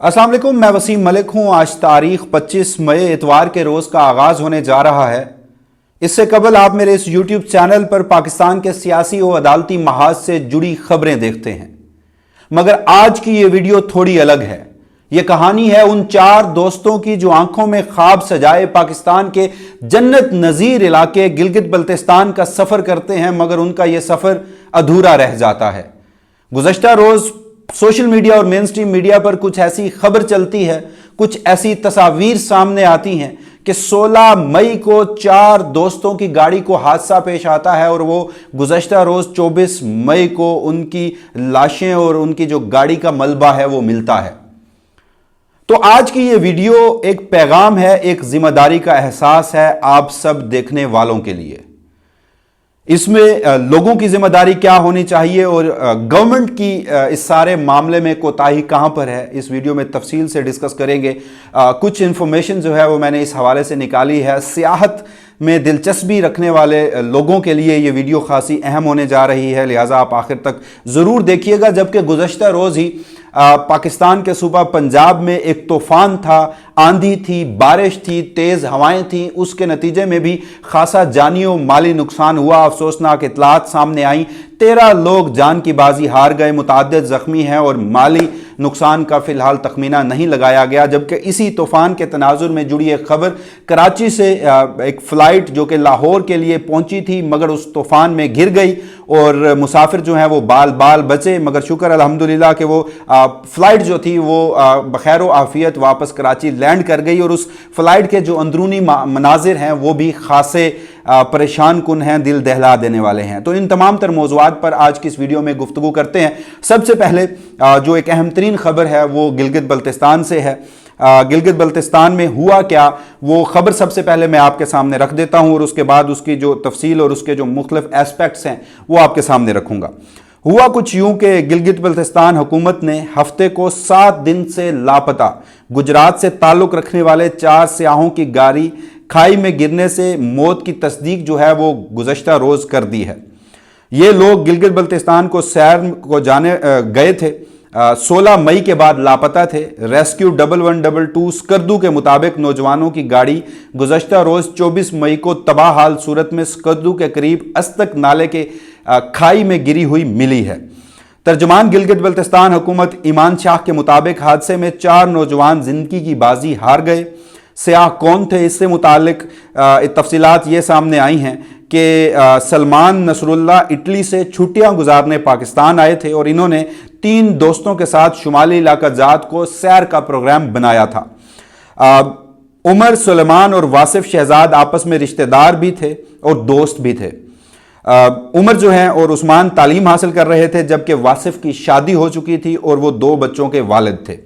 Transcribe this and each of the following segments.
अस्सलाम वालेकुम, मैं वसीम मलिक हूँ। आज तारीख 25 मई इतवार के रोज़ का आगाज़ होने जा रहा है। इससे कबल आप मेरे इस यूट्यूब चैनल पर पाकिस्तान के सियासी और अदालती महाज से जुड़ी खबरें देखते हैं, मगर आज की ये वीडियो थोड़ी अलग है। ये कहानी है उन 4 दोस्तों की जो आंखों में ख्वाब सजाए पाकिस्तान के जन्नत नज़ीर इलाके गिलगित बल्तिस्तान का सफ़र करते हैं, मगर उनका यह सफ़र अधूरा रह जाता है। गुज़श्ता रोज़ सोशल मीडिया और मेन स्ट्रीम मीडिया पर कुछ ऐसी खबर चलती है, कुछ ऐसी तस्वीर सामने आती हैं कि 16 मई को 4 दोस्तों की गाड़ी को हादसा पेश आता है और वो गुज़श्ता रोज़ 24 मई को उनकी लाशें और उनकी जो गाड़ी का मलबा है वो मिलता है। तो आज की ये वीडियो एक पैगाम है, एक जिम्मेदारी का एहसास है आप सब देखने वालों के लिए। इसमें लोगों की जिम्मेदारी क्या होनी चाहिए और गवर्नमेंट की इस सारे मामले में कोताही कहां पर है, इस वीडियो में तफसील से डिस्कस करेंगे। कुछ इन्फॉर्मेशन जो है वो मैंने इस हवाले से निकाली है। सियाहत में दिलचस्पी रखने वाले लोगों के लिए ये वीडियो खासी अहम होने जा रही है, लिहाजा आप आखिर तक ज़रूर देखिएगा। जबकि गुज़श्ता रोज़ ही पाकिस्तान के सूबा पंजाब में एक तूफ़ान था, आंधी थी, बारिश थी, तेज़ हवाएं थी, उसके नतीजे में भी खासा जानी और माली नुकसान हुआ। अफसोसनाक इतलात सामने आई, 13 लोग जान की बाजी हार गए, मुताद्दिद ज़ख्मी हैं और माली नुकसान का फ़िलहाल तखमीना नहीं लगाया गया। जबकि इसी तूफ़ान के तनाजुर में जुड़ी एक खबर, कराची से एक फ़्लाइट जो कि लाहौर के लिए पहुंची थी मगर उस तूफ़ान में घिर गई और मुसाफिर जो हैं वो बाल बाल बचे, मगर शुक्र अल्हम्दुलिल्लाह कि वो फ़्लाइट जो थी वो बखैर आफियत वापस कराची लैंड कर गई। और उस फ़्लाइट के जो अंदरूनी मनाजिर हैं वो भी खासे परेशान कुन हैं, दिल दहला देने वाले हैं। तो इन तमाम तर मौज़ूआत पर आज की इस वीडियो में गुफ्तगू करते हैं। सबसे पहले जो एक अहम तरीन खबर है वो गिलगित बल्तिस्तान से है। गिलगित बल्तिस्तान में हुआ क्या, वो खबर सबसे पहले मैं आपके सामने रख देता हूं और उसके बाद उसकी जो तफसील और उसके जो मुख्तलिफ एस्पेक्ट्स हैं वो आपके सामने रखूंगा। हुआ कुछ यूं कि गिलगित बल्तिस्तान हुकूमत ने हफ्ते को 7 दिन से लापता गुजरात से ताल्लुक़ रखने वाले 4 सियाहों की गाड़ी खाई में गिरने से मौत की तस्दीक जो है वो गुज़श्ता रोज़ कर दी है। ये लोग गिलगित बल्तिस्तान को सैर को जाने गए थे, 16 मई के बाद लापता थे। रेस्क्यू 1122 स्कर्दू के मुताबिक नौजवानों की गाड़ी गुज़श्ता रोज़ 24 मई को तबाह हाल सूरत में स्कर्दू के करीब अस्तक नाले के खाई में गिरी हुई मिली है। तर्जमान गिलगित बल्तिस्तान हुकूमत ईमान शाह के मुताबिक हादसे में 4 नौजवान जिंदगी की बाजी हार गए। सियाह कौन थे, इससे मुतालिक तफसीलात ये सामने आई हैं कि सलमान नसरुल्लाह इटली से छुट्टियां गुजारने पाकिस्तान आए थे और इन्होंने 3 दोस्तों के साथ शुमाली इलाका जात को सैर का प्रोग्राम बनाया था। उमर, सुलेमान और वासिफ शहजाद आपस में रिश्तेदार भी थे और दोस्त भी थे। उमर जो हैं और उस्मान तालीम हासिल कर रहे थे, जबकि वासिफ की शादी हो चुकी थी और वो 2 बच्चों के वालिद थे।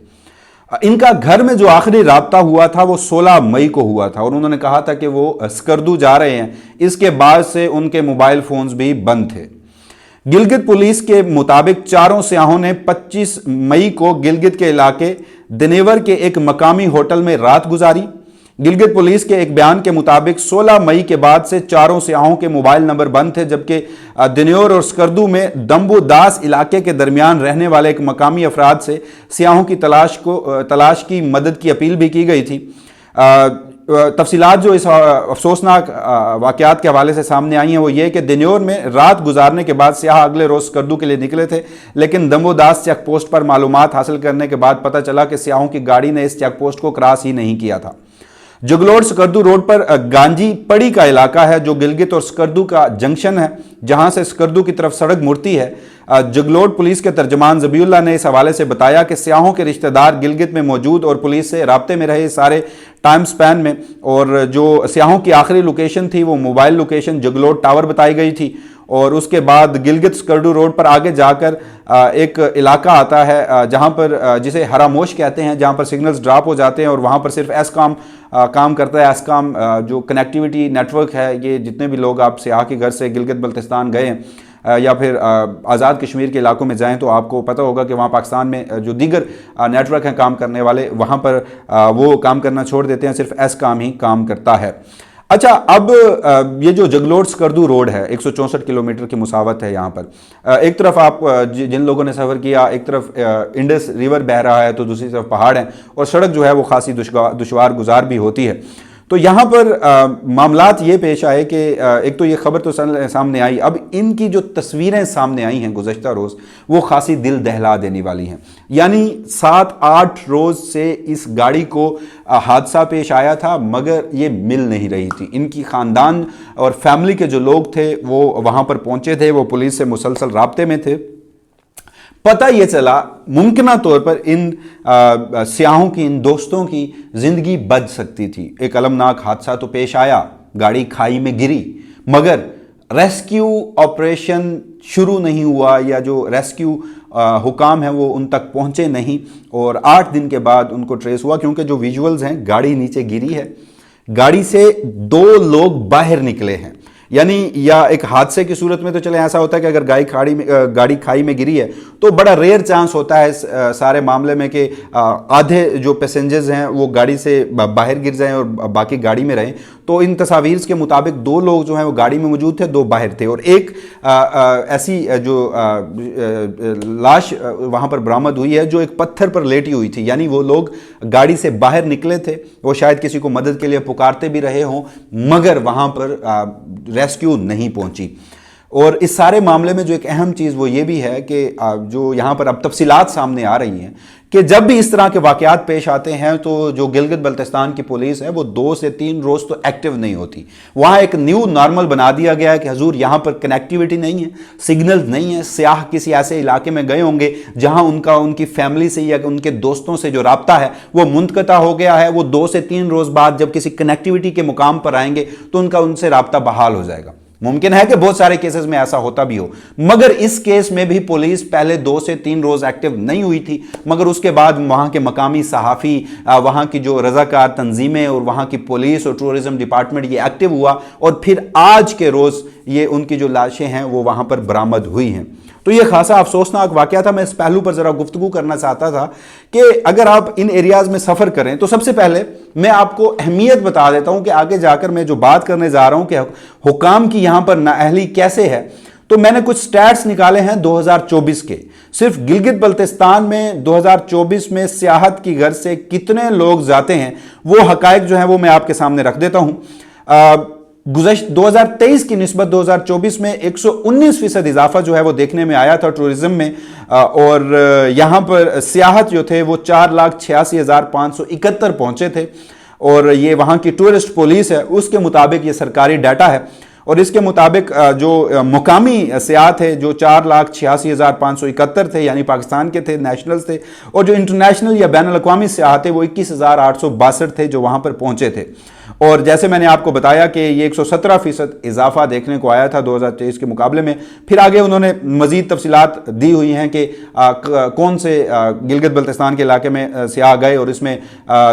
इनका घर में जो आखिरी राब्ता हुआ था वो 16 मई को हुआ था और उन्होंने कहा था कि वो स्कर्दू जा रहे हैं। इसके बाद से उनके मोबाइल फोन्स भी बंद थे। गिलगित पुलिस के मुताबिक चारों सियाहों ने 25 मई को गिलगित के इलाके दिनेवर के एक मकामी होटल में रात गुजारी। गिलगित पुलिस के एक बयान के मुताबिक 16 मई के बाद से चारों सियाहों के मोबाइल नंबर बंद थे, जबकि दिनेवर और स्कर्दू में दम्बुदास इलाके के दरमियान रहने वाले एक मकामी अफराद से सियाहों की तलाश की मदद की अपील भी की गई थी। तफसीलात जो इस अफसोसनाक वाक़यात के हवाले से सामने आई हैं वो ये कि दिनेवर में रात गुजारने के बाद सियाह अगले रोज़ स्कर्दू के लिए निकले थे, लेकिन दम्बुदास चेक पोस्ट पर मालूमात हासिल करने के बाद पता चला कि सियाहों की गाड़ी ने इस चेक पोस्ट को क्रॉस ही नहीं किया था। जुगलोड स्कर्दू रोड पर गांजी पड़ी का इलाका है जो गिलगित और स्कर्दू का जंक्शन है, जहां से स्कर्दू की तरफ सड़क मुड़ती है। जुगलोड पुलिस के तर्जमान ज़बीउल्लाह ने इस हवाले से बताया कि सियाहों के रिश्तेदार गिलगित में मौजूद और पुलिस से राब्ते में रहे सारे टाइम स्पैन में, और जो सियाहों की आखिरी लोकेशन थी वो मोबाइल लोकेशन जुगलोड टावर बताई गई थी। और उसके बाद गिलगित स्कर्दू रोड पर आगे जाकर एक इलाका आता है जहां पर जिसे हरामोश कहते हैं, जहां पर सिग्नल्स ड्रॉप हो जाते हैं और वहां पर सिर्फ एस्कॉम काम करता है। एस्कॉम जो कनेक्टिविटी नेटवर्क है, ये जितने भी लोग आप सियाह के घर से गिलगित बल्तिस्तान गए हैं या फिर आज़ाद कश्मीर के इलाकों में जाएं तो आपको पता होगा कि वहाँ पाकिस्तान में जो दीगर नेटवर्क हैं काम करने वाले, वहाँ पर वो काम करना छोड़ देते हैं, सिर्फ एस्कॉम ही काम करता है। اچھا، اب یہ جو جگلوٹ سکردو روڈ ہے 164 کلومیٹر کی مسافت ہے یہاں پر، ایک طرف آپ جن لوگوں نے سفر کیا، ایک طرف انڈس ریور بہہ رہا ہے تو دوسری طرف پہاڑ ہیں، اور سڑک جو ہے وہ خاصی دشوار گزار بھی ہوتی ہے. تو یہاں پر معاملات یہ پیش آئے کہ ایک تو یہ خبر تو سامنے آئی، اب ان کی جو تصویریں سامنے آئی ہیں گزشتہ روز وہ خاصی دل دہلا دینے والی ہیں. یعنی 7-8 روز سے اس گاڑی کو حادثہ پیش آیا تھا مگر یہ مل نہیں رہی تھی. ان کی خاندان اور فیملی کے جو لوگ تھے وہ وہاں پر پہنچے تھے، وہ پولیس سے مسلسل رابطے میں تھے. پتہ یہ چلا ممکنہ طور پر ان سیاحوں کی، ان دوستوں کی زندگی بچ سکتی تھی. ایک المناک حادثہ تو پیش آیا، گاڑی کھائی میں گری، مگر ریسکیو آپریشن شروع نہیں ہوا، یا جو ریسکیو حکام ہیں وہ ان تک پہنچے نہیں، اور 8 دن کے بعد ان کو ٹریس ہوا. کیونکہ جو ویژولز ہیں، گاڑی نیچے گری ہے، گاڑی سے 2 لوگ باہر نکلے ہیں. یعنی یا ایک حادثے کی صورت میں تو چلے ایسا ہوتا ہے کہ اگر گاڑی کھائی میں گری ہے تو بڑا ریئر چانس ہوتا ہے سارے معاملے میں کہ آدھے جو پیسنجرز ہیں وہ گاڑی سے باہر گر جائیں اور باقی گاڑی میں رہیں. تو ان تصاویر کے مطابق 2 لوگ جو ہیں وہ گاڑی میں موجود تھے، 2 باہر تھے، اور ایک ایسی جو لاش وہاں پر برآمد ہوئی ہے جو ایک پتھر پر لیٹی ہوئی تھی. یعنی وہ لوگ گاڑی سے باہر نکلے تھے، وہ شاید کسی کو مدد کے لیے پکارتے بھی رہے ہوں مگر وہاں پر ریسکیو نہیں پہنچی. اور اس سارے معاملے میں جو ایک اہم چیز وہ یہ بھی ہے کہ جو یہاں پر اب تفصیلات سامنے آ رہی ہیں کہ جب بھی اس طرح کے واقعات پیش آتے ہیں تو جو گلگت بلتستان کی پولیس ہے وہ 2 سے 3 روز تو ایکٹیو نہیں ہوتی. وہاں ایک نیو نارمل بنا دیا گیا ہے کہ حضور یہاں پر کنیکٹیوٹی نہیں ہے، سگنل نہیں ہے. سیاح کسی ایسے علاقے میں گئے ہوں گے جہاں ان کی فیملی سے یا ان کے دوستوں سے جو رابطہ ہے وہ منقطع ہو گیا ہے. وہ 2 سے 3 روز بعد جب کسی کنیکٹیوٹی کے مقام پر آئیں گے تو ان سے رابطہ بحال ہو جائے گا. ممکن ہے کہ بہت سارے کیسز میں ایسا ہوتا بھی ہو، مگر اس کیس میں بھی پولیس پہلے 2 سے 3 روز ایکٹیو نہیں ہوئی تھی، مگر اس کے بعد وہاں کے مقامی صحافی، وہاں کی جو رضاکار تنظیمیں اور وہاں کی پولیس اور ٹورزم ڈپارٹمنٹ یہ ایکٹیو ہوا، اور پھر آج کے روز یہ ان کی جو لاشیں ہیں وہ وہاں پر برآمد ہوئی ہیں. تو یہ خاصا افسوسناک واقعہ تھا. میں اس پہلو پر ذرا گفتگو کرنا چاہتا تھا کہ اگر آپ ان ایریاز میں سفر کریں تو سب سے پہلے میں آپ کو اہمیت بتا دیتا ہوں کہ آگے جا کر میں جو بات کرنے جا رہا ہوں کہ حکام کی یہاں پر نااہلی کیسے ہے. تو میں نے کچھ سٹیٹس نکالے ہیں 2024 کے. صرف گلگت بلتستان میں 2024 میں سیاحت کی غرض سے کتنے لوگ جاتے ہیں وہ حقائق جو ہیں وہ میں آپ کے سامنے رکھ دیتا ہوں. 2023 کی نسبت 2024 میں 119% اضافہ جو ہے وہ دیکھنے میں آیا تھا ٹورزم میں، اور یہاں پر سیاحت جو تھے وہ 4,86,571 پہنچے تھے. اور یہ وہاں کی ٹورسٹ پولیس ہے اس کے مطابق یہ سرکاری ڈیٹا ہے، اور اس کے مطابق جو مقامی سیاح تھے جو 4,86,571 تھے یعنی پاکستان کے تھے، نیشنلز تھے، اور جو انٹرنیشنل یا بین الاقوامی سیاح تھے وہ 21,862 تھے جو وہاں پر پہنچے تھے. اور جیسے میں نے آپ کو بتایا کہ یہ 117% اضافہ دیکھنے کو آیا تھا 2023 کے مقابلے میں. پھر آگے انہوں نے مزید تفصیلات دی ہوئی ہیں کہ کون سے گلگت بلتستان کے علاقے میں سیاح گئے، اور اس میں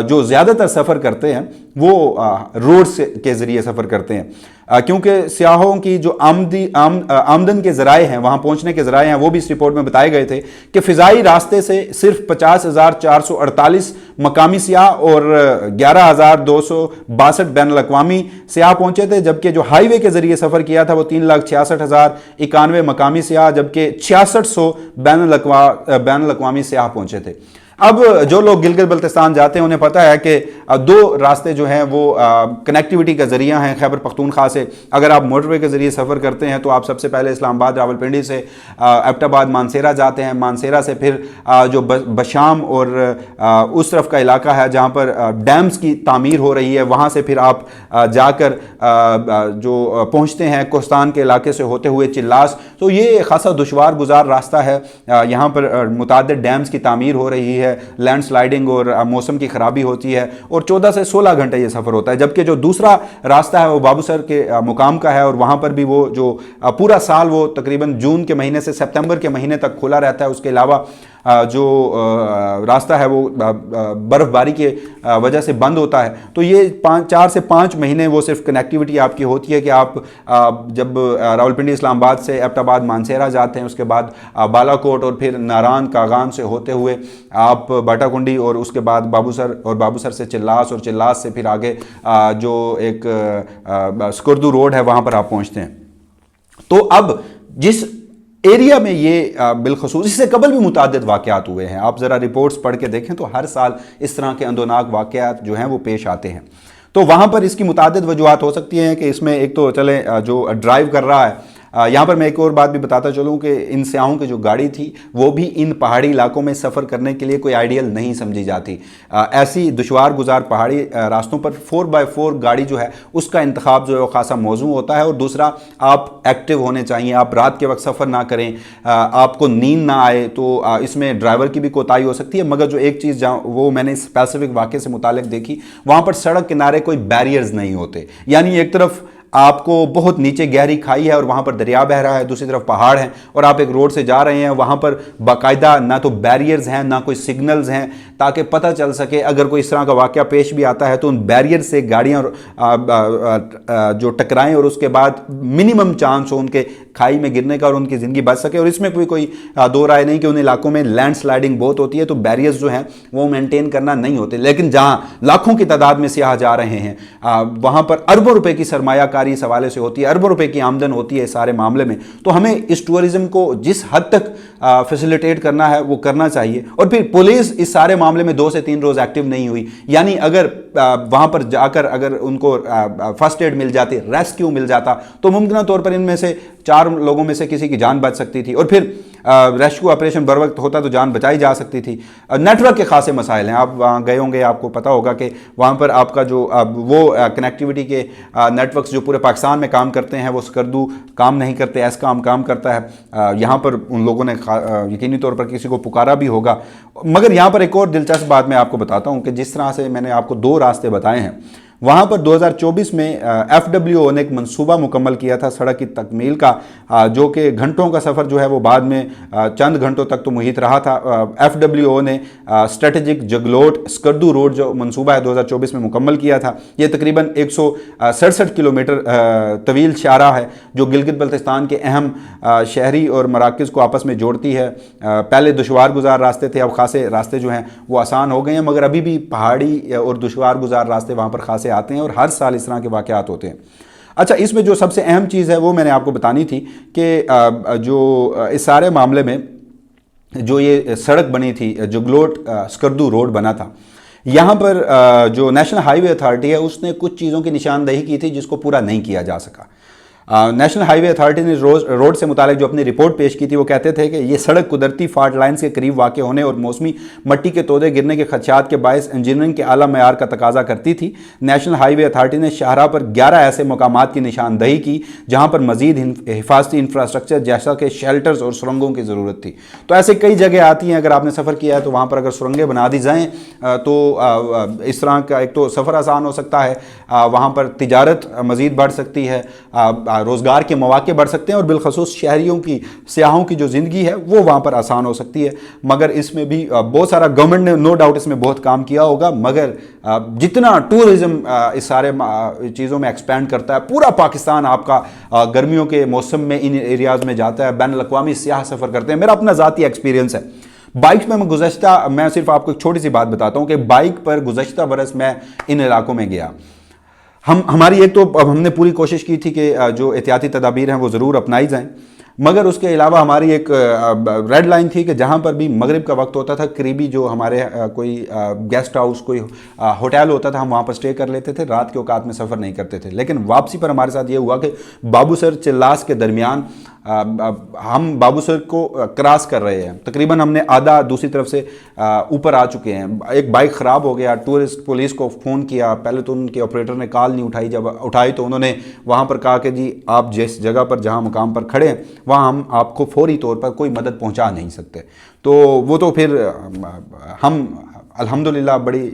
جو زیادہ تر سفر کرتے ہیں وہ روڈ کے ذریعے سفر کرتے ہیں، کیونکہ سیاحوں کی جو آمدن کے ذرائع ہیں، وہاں پہنچنے کے ذرائع ہیں، وہ بھی اس رپورٹ میں بتائے گئے تھے کہ فضائی راستے سے صرف 50,448 مقامی سیاح اور 11,262 بین الاقوامی سیاح پہنچے تھے، جبکہ جو ہائی وے کے ذریعے سفر کیا تھا وہ 3,66,091 مقامی سیاح، جبکہ 6600 بین الاقوامی سیاح پہنچے تھے. اب جو لوگ گلگت بلتستان جاتے ہیں انہیں پتہ ہے کہ 2 راستے جو ہیں وہ کنیکٹیوٹی کا ذریعہ ہیں خیبر پختونخوا سے. اگر آپ موٹر وے کے ذریعے سفر کرتے ہیں تو آپ سب سے پہلے اسلام آباد راولپنڈی سے ایبٹ آباد مانسیرہ جاتے ہیں، مانسیرہ سے پھر جو بشام اور اس طرف کا علاقہ ہے جہاں پر ڈیمز کی تعمیر ہو رہی ہے وہاں سے پھر آپ جا کر جو پہنچتے ہیں کوہستان کے علاقے سے ہوتے ہوئے چلاس. تو یہ خاصا دشوار گزار راستہ ہے. یہاں پر متعدد ڈیمز کی تعمیر ہو رہی ہے، لینڈ سلائیڈنگ اور موسم کی خرابی ہوتی ہے، اور 14 سے 16 گھنٹے یہ سفر ہوتا ہے. جبکہ جو دوسرا راستہ ہے وہ بابوسر کے مقام کا ہے، اور وہاں پر بھی وہ جو پورا سال وہ تقریباً جون کے مہینے سے سپتمبر کے مہینے تک کھلا رہتا ہے. اس کے علاوہ جو راستہ ہے وہ برف باری کے وجہ سے بند ہوتا ہے، تو یہ 4 سے 5 مہینے وہ صرف کنیکٹیوٹی آپ کی ہوتی ہے کہ آپ جب راولپنڈی اسلام آباد سے ایبٹ آباد مانسہرہ جاتے ہیں، اس کے بعد بالا کوٹ اور پھر ناران کاغان سے ہوتے ہوئے آپ باٹا کنڈی اور اس کے بعد بابوسر اور بابوسر سے چلاس اور چلاس سے پھر آگے جو ایک سکردو روڈ ہے وہاں پر آپ پہنچتے ہیں۔ تو اب جس ایریا میں یہ بالخصوص اس سے قبل بھی متعدد واقعات ہوئے ہیں، آپ ذرا رپورٹس پڑھ کے دیکھیں تو ہر سال اس طرح کے اندوناک واقعات جو ہیں وہ پیش آتے ہیں۔ تو وہاں پر اس کی متعدد وجوہات ہو سکتی ہیں کہ اس میں ایک تو چلیں جو ڈرائیو کر رہا ہے، یہاں پر میں ایک اور بات بھی بتاتا چلوں کہ ان سیاحوں کی جو گاڑی تھی وہ بھی ان پہاڑی علاقوں میں سفر کرنے کے لیے کوئی آئیڈیل نہیں سمجھی جاتی۔ ایسی دشوار گزار پہاڑی راستوں پر 4x4 گاڑی جو ہے اس کا انتخاب جو ہے وہ خاصا موزوں ہوتا ہے، اور دوسرا آپ ایکٹیو ہونے چاہیے، آپ رات کے وقت سفر نہ کریں، آپ کو نیند نہ آئے، تو اس میں ڈرائیور کی بھی کوتاہی ہو سکتی ہے۔ مگر جو ایک چیز وہ میں نے اسپیسیفک واقعے سے متعلق دیکھی، وہاں پر سڑک کنارے کوئی بیریئرز نہیں ہوتے، یعنی ایک طرف آپ کو بہت نیچے گہری کھائی ہے اور وہاں پر دریا بہہ رہا ہے، دوسری طرف پہاڑ ہیں، اور آپ ایک روڈ سے جا رہے ہیں، وہاں پر باقاعدہ نہ تو بیریئرز ہیں نہ کوئی سگنلز ہیں تاکہ پتہ چل سکے اگر کوئی اس طرح کا واقعہ پیش بھی آتا ہے تو ان بیریئر سے گاڑیاں جو ٹکرائیں اور اس کے بعد منیمم چانس ہو ان کے کھائی میں گرنے کا اور ان کی زندگی بچ سکے۔ اور اس میں کوئی دو رائے نہیں کہ ان علاقوں میں لینڈ سلائڈنگ بہت ہوتی ہے، تو بیریئرز جو ہیں وہ مینٹین کرنا نہیں ہوتے، لیکن جہاں لاکھوں کی تعداد میں سیاح جا رہے ہیں وہاں پر اربوں روپے کی سرمایہ کاری اس حوالے سے ہوتی ہے، اربوں روپے کی آمدن ہوتی ہے اس سارے معاملے میں، تو ہمیں اس ٹورزم کو جس حد تک فیسیلیٹیٹ کرنا ہے وہ کرنا چاہیے۔ اور پھر پولیس اس سارے معاملے میں 2 سے 3 روز ایکٹیو نہیں ہوئی، یعنی اگر وہاں پر جا کر اگر ان کو فرسٹ ایڈ مل جاتی، ریسکیو مل جاتا، تو ممکنہ طور پر ان میں سے 4 لوگوں میں سے کسی کی جان بچ سکتی تھی، اور پھر ریسکیو آپریشن بر وقت ہوتا تو جان بچائی جا سکتی تھی۔ نیٹ ورک کے خاصے مسائل ہیں، آپ وہاں گئے ہوں گے، آپ کو پتہ ہوگا کہ وہاں پر آپ کا جو وہ کنیکٹیوٹی کے نیٹ ورکس جو پورے پاکستان میں کام کرتے ہیں وہ سکردو کام نہیں کرتے، ایس کام کرتا ہے۔ یہاں پر ان لوگوں نے یقینی طور پر کسی کو پکارا بھی ہوگا۔ مگر یہاں پر ایک اور دلچسپ بات میں آپ کو بتاتا ہوں کہ جس طرح سے میں نے آپ کو 2 راستے بتائے ہیں، وہاں پر 2024 میں FWO نے ایک منصوبہ مکمل کیا تھا سڑک کی تکمیل کا، جو کہ گھنٹوں کا سفر جو ہے وہ بعد میں چند گھنٹوں تک تو محیط رہا تھا۔ FWO نے اسٹریٹجک جگلوٹ سکردو روڈ جو منصوبہ ہے 2024 میں مکمل کیا تھا۔ یہ تقریباً 167 کلومیٹر طویل شاہراہ ہے جو گلگت بلتستان کے اہم شہری اور مراکز کو آپس میں جوڑتی ہے۔ پہلے دشوار گزار راستے تھے، اب خاصے راستے جو ہیں وہ آسان ہو گئے ہیں، مگر ابھی بھی پہاڑی اور دشوار گزار راستے وہاں پر خاصے آتے ہیں اور ہر سال اس طرح کے واقعات ہوتے ہیں۔ اچھا، اس میں جو سب سے اہم چیز ہے وہ میں نے آپ کو بتانی تھی کہ جو اس سارے معاملے میں جو یہ سڑک بنی تھی، جگلوٹ سکردو روڈ بنا تھا، یہاں پر جو نیشنل ہائی وے اتھارٹی ہے اس نے کچھ چیزوں کی نشاندہی کی تھی جس کو پورا نہیں کیا جا سکا۔ نیشنل ہائی وے اتھارٹی نے روڈ سے متعلق جو اپنی رپورٹ پیش کی تھی وہ کہتے تھے کہ یہ سڑک قدرتی فالٹ لائنز کے قریب واقع ہونے اور موسمی مٹی کے تودے گرنے کے خدشات کے باعث انجینئرنگ کے اعلیٰ معیار کا تقاضا کرتی تھی۔ نیشنل ہائی وے اتھارٹی نے شاہراہ پر 11 ایسے مقامات کی نشاندہی کی جہاں پر مزید حفاظتی انفراسٹرکچر جیسا کہ شیلٹرز اور سرنگوں کی ضرورت تھی۔ تو ایسے کئی جگہ آتی ہیں، اگر آپ نے سفر کیا ہے تو وہاں پر اگر سرنگیں بنا دی جائیں تو اس طرح کا ایک تو سفر آسان ہو سکتا ہے، وہاں پر تجارت مزید بڑھ سکتی ہے، روزگار کے مواقع بڑھ سکتے ہیں، اور بالخصوص شہریوں کی، سیاحوں کی جو زندگی ہے وہ وہاں پر آسان ہو سکتی ہے۔ مگر اس میں بھی بہت سارا گورنمنٹ نے نو ڈاؤٹ اس میں بہت کام کیا ہوگا، مگر جتنا ٹورزم اس سارے چیزوں میں ایکسپینڈ کرتا ہے، پورا پاکستان آپ کا گرمیوں کے موسم میں ان ایریاز میں جاتا ہے، بین الاقوامی سیاح سفر کرتے ہیں۔ میرا اپنا ذاتی ایکسپیرینس ہے بائک میں میں صرف آپ کو ایک چھوٹی سی بات بتاتا ہوں کہ بائک پر گزشتہ برس میں ان علاقوں میں گیا۔ ہماری ایک تو ہم نے پوری کوشش کی تھی کہ جو احتیاطی تدابیر ہیں وہ ضرور اپنائی جائیں، مگر اس کے علاوہ ہماری ایک ریڈ لائن تھی کہ جہاں پر بھی مغرب کا وقت ہوتا تھا، قریبی جو ہمارے کوئی گیسٹ ہاؤس، کوئی ہوٹل ہوتا تھا، ہم وہاں پر سٹے کر لیتے تھے، رات کے اوقات میں سفر نہیں کرتے تھے۔ لیکن واپسی پر ہمارے ساتھ یہ ہوا کہ بابوسر چلاس کے درمیان ہم بابوسر کو کراس کر رہے ہیں، تقریباً ہم نے آدھا دوسری طرف سے اوپر آ چکے ہیں، ایک بائک خراب ہو گیا، ٹورسٹ پولیس کو فون کیا، پہلے تو ان کے آپریٹر نے کال نہیں اٹھائی، جب اٹھائی تو انہوں نے وہاں پر کہا کہ جی آپ جس جگہ پر جہاں مقام پر کھڑے ہیں وہاں ہم آپ کو فوری طور پر کوئی مدد پہنچا نہیں سکتے۔ تو وہ تو پھر अल्हम्दुलिल्लाह बड़ी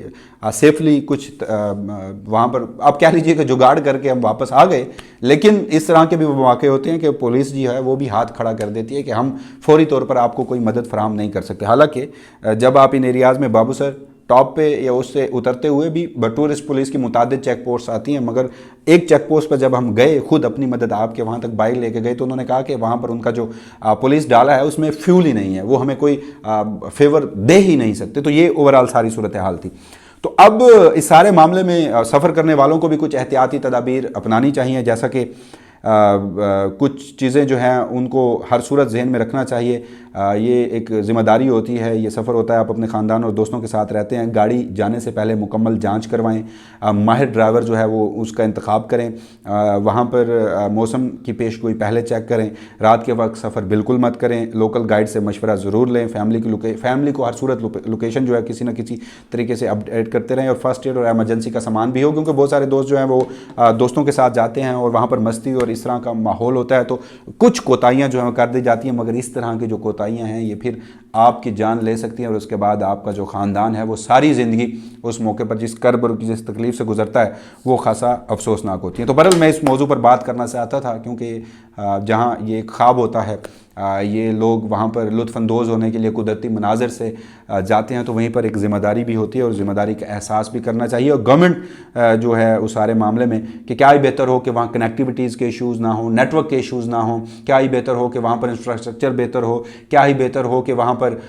सेफली कुछ वहाँ पर आप कह लीजिए कि जुगाड़ करके हम वापस आ गए। लेकिन इस तरह के भी मौके होते हैं कि पुलिस जी है वो भी हाथ खड़ा कर देती है कि हम फौरी तौर पर आपको कोई मदद फराहम नहीं कर सकते। हालांकि जब आप इन एरियाज़ में बाबू सर टॉप पे या उससे उतरते हुए भी टूरिस्ट पुलिस की मुतादिद चेक पोस्ट आती हैं, मगर एक चेक पोस्ट पर जब हम गए खुद अपनी मदद आपके वहाँ तक बाइक लेके गए तो उन्होंने कहा कि वहाँ पर उनका जो पुलिस डाला है उसमें फ्यूल ही नहीं है, वो हमें कोई फेवर दे ही नहीं सकते। तो ये ओवरऑल सारी सूरत हाल थी। तो अब इस सारे मामले में सफ़र करने वालों को भी कुछ एहतियाती तदाबीर अपनानी चाहिए, जैसा कि कुछ चीज़ें जो हैं उनको हर सूरत जहन में रखना चाहिए। ये एक ज़िम्मेदारी होती है, ये सफ़र होता है, आप अपने ख़ानदान और दोस्तों के साथ रहते हैं। गाड़ी जाने से पहले मुकम्मल जांच करवाएं, माहिर ड्राइवर जो है वो उसका इंतखाब करें, वहाँ पर मौसम की पेश गोई पहले चेक करें, रात के वक्त सफ़र बिल्कुल मत करें, लोकल गाइड से मशवरा ज़रूर लें, फैमिली को हर सूरत लोकेशन जो है किसी न किसी तरीके से अपडेट करते रहें, और फर्स्ट एड और एमरजेंसी का सामान भी हो, क्योंकि बहुत सारे दोस्त जो हैं वो दोस्तों के साथ जाते हैं और वहाँ पर मस्ती और इस तरह का माहौल होता है, तो कुछ कोताहियाँ जो हैं कर दी जाती हैं, मगर इस तरह की जो कोताहियाँ हैं ये फिर आपकी जान ले सकती हैं, और उसके बाद आपका जो ख़ानदान है वो सारी ज़िंदगी उस मौके पर जिस कर्ब और जिस तकलीफ़ से गुजरता है वो खासा अफसोसनाक होती है। तो बहरहाल मैं इस मौजू पर बात करना चाहता था, क्योंकि जहाँ ये एक ख्वाब होता है, ये लोग वहाँ पर लुत्फ़अंदोज़ होने के लिए कुदरती मनाज़र से जाते हैं, तो वहीं पर एक ज़िम्मेदारी भी होती है और ज़िम्मेदारी का एहसास भी करना चाहिए। और गवर्नमेंट जो है उस सारे मामले में कि क्या ही बेहतर हो कि वहाँ कनेक्टिविटीज़ के इशूज़ ना हो, नेटवर्क के इशूज़ ना हो, क्या ही बेहतर हो कि वहाँ पर इंफ्रास्ट्रक्चर बेहतर हो, क्या ही बेहतर हो कि वहाँ पर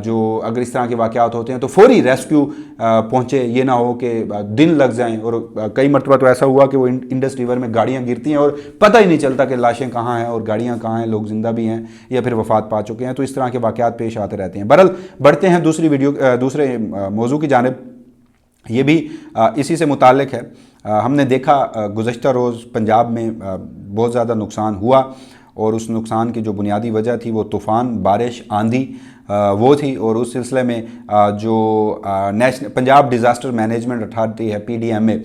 जो अगर इस तरह के वाक़यात होते हैं तो फौरी रेस्क्यू पहुँचे, ये ना हो कि दिन लग जाएँ। और कई मरतबा तो ऐसा हुआ कि वो इंडस रिवर में गाड़ियाँ गिरती हैं और पता ही नहीं चलता कि लाशें कहाँ हैं और गाड़ियाँ कहाँ हैं, लोग ज़िंदा भी हैं या फिर वफात पा चुके हैं। तो इस तरह के वाक़यात पेश आते रहते हैं। बहरहाल बढ़ते हैं दूसरे मौजू की जानिब। ये भी इसी से मुताल्लिक़ है। हमने देखा गुज़श्ता रोज़ पंजाब में बहुत ज़्यादा नुकसान हुआ, और उस नुकसान की जो बुनियादी वजह थी वो तूफ़ान, बारिश, आंधी वो थी। और उस सिलसिले में जो national Punjab disaster management authority है PDMA,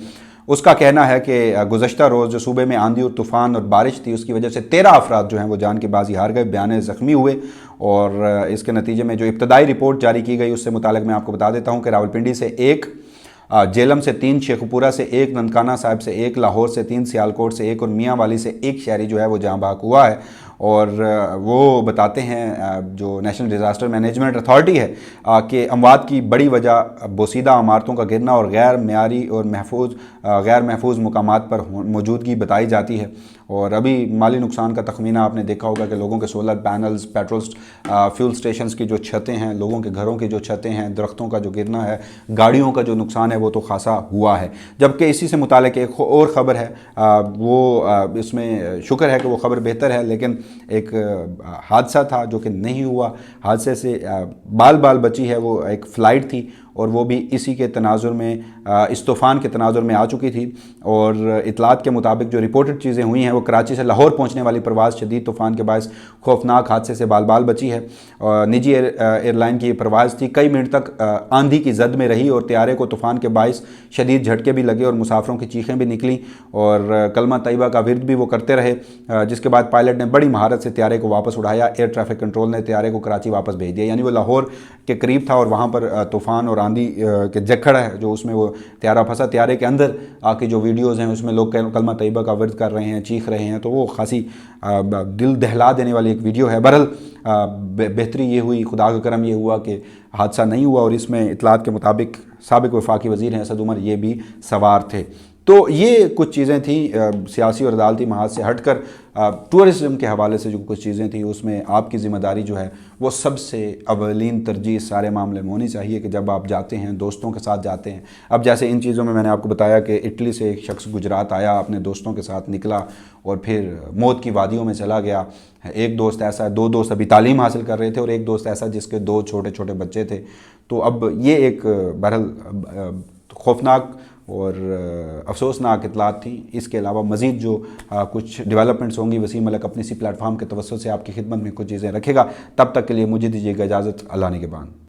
उसका कहना है कि गुज़श्ता रोज़ जो सूबे में आंधी और तूफ़ान और बारिश थी उसकी वजह से 13 अफराद जो हैं वो जान की बाजी हार गए, 92 ज़ख्मी हुए। और इसके नतीजे में जो इब्तदाई रिपोर्ट जारी की गई उससे मुतालिक मैं आपको बता देता हूँ कि रावलपिंडी से 1, जेलम से 3, शेखपुरा से 1, ननकाना साहिब से 1, लाहौर से 3, सियालकोट से 1 और मियाँ वाली से 1 शहरी जो है वो जहाँ बहक हुआ है। और वो बताते हैं जो नेशनल डिज़ास्टर मैनेजमेंट अथॉरिटी है कि अमवात की बड़ी वजह बोसीदा इमारतों का गिरना और गैर मयारी और गैर महफूज मकामात पर मौजूदगी बताई जाती है। और अभी माली नुकसान का तखमीना आपने देखा होगा कि लोगों के solar panels, petrol fuel stations की जो छतें हैं, लोगों के घरों की जो छतें हैं, दरख्तों का जो गिरना है, गाड़ियों का जो नुकसान है वो तो खासा हुआ है। जबकि इसी से मुतालिक एक और ख़बर है, वो इसमें शुक्र है कि वो ख़बर बेहतर है, लेकिन एक हादसा था जो कि नहीं हुआ। हादसे से बाल बाल बची है, वो एक फ़्लाइट थी और वो भी इसी के तनाजुर में, इस तूफ़ान के तनाजुर में आ चुकी थी। और इतलात के मुताबिक जो रिपोर्टेड चीज़ें हुई हैं वो कराची से लाहौर पहुंचने वाली परवाज़ शदीद तूफ़ान के बायस खौफनाक हादसे से बाल बाल बची है। निजी एयरलाइन की परवाज़ थी, कई मिनट तक आंधी की जद में रही और त्यारे को तूफ़ान के बायस शदीद झटके भी लगे और मुसाफरों की चीखें भी निकली और कलमा तैयबा का विर्द भी वो करते रहे, जिसके बाद पायलट ने बड़ी महारत से त्यारे को वापस उड़ाया। एयर ट्रैफिक कंट्रोल ने त्यारे को कराची वापस भेज दिया, यानी वो लाहौर के करीब था और वहाँ पर तूफ़ान और आंधी के जखड़ है जो उसमें वो त्यारा फंसा। त्यारे के अंदर आके जो वीडियोज़ हैं उसमें लोग कलमा तैयबा का विर्द कर रहे हैं, चीख रहे हैं, तो वो खासी दिल दहला देने वाली एक वीडियो है। बहरहाल बेहतरी ये हुई, खुदा का करम ये हुआ कि हादसा नहीं हुआ और इसमें इतलात के मुताबिक साबिक वफाकी वज़ीर हैं असद उमर, ये भी सवार थे। तो ये कुछ चीज़ें थी सियासी और अदालती महाज से हटकर टूरिज़्म के हवाले से जो कुछ चीज़ें थी उसमें आपकी ज़िम्मेदारी जो है वो सबसे अवलीन तरजीह सारे मामले में होनी चाहिए कि जब आप जाते हैं दोस्तों के साथ जाते हैं। अब जैसे इन चीज़ों में मैंने आपको बताया कि इटली से एक शख्स गुजरात आया, अपने दोस्तों के साथ निकला और फिर मौत की वादियों में चला गया। एक दोस्त ऐसा, 2 दोस्त अभी तालीम हासिल कर रहे थे और एक दोस्त ऐसा जिसके 2 छोटे छोटे बच्चे थे। तो अब ये एक बहरहाल खौफनाक और अफसोसनाक इतलात थी। इसके अलावा मज़ीद जो कुछ डेवलपमेंट्स होंगी वसीम मलिक अपनी इसी प्लेटफॉर्म के तवज्जुह से आपकी खिदमत में कुछ चीज़ें रखेगा। तब तक के लिए मुझे दीजिएगा इजाज़त। अल्लाह ने के बाद।